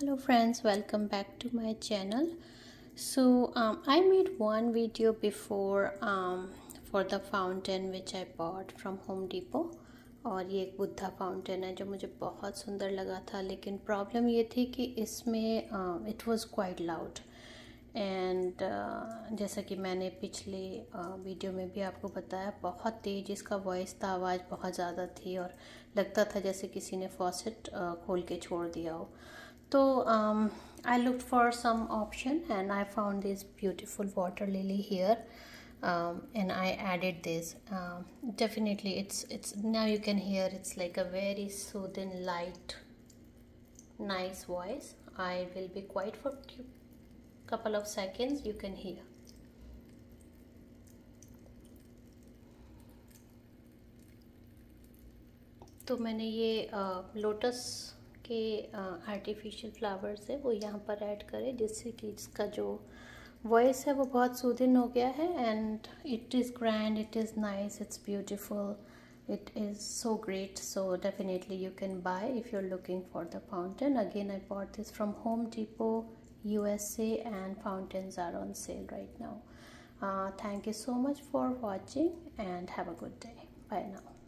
Hello friends, welcome back to my channel. So I made one video before for the fountain which I bought from Home Depot, और ये एक Buddha fountain है जो मुझे बहुत सुंदर लगा था, लेकिन प्रॉब्लम ये थी कि इसमें it was quite loud and जैसा कि मैंने पिछले वीडियो में भी आपको बताया, बहुत तेज़ इसका वॉइस था, आवाज़ बहुत ज़्यादा थी और लगता था जैसे किसी ने फॉसेट खोल के छोड़ दिया हो. So I looked for some option and I found this beautiful water lily here, and I added this. Definitely it's now you can hear it's like a very soothing, light, nice voice. I will be quiet for couple of seconds. You can hear. तो मैंने ये lotus के artificial flowers है वो यहाँ पर add करें, जिससे कि इसका जो वॉइस है वो बहुत सूदिंग हो गया है. And it is grand, it is nice, it's beautiful, it is so great. So definitely you can buy if you're looking for the fountain. Again, I bought this from Home Depot, USA, and fountains are on sale right now. Thank you so much for watching and have a good day. Bye now.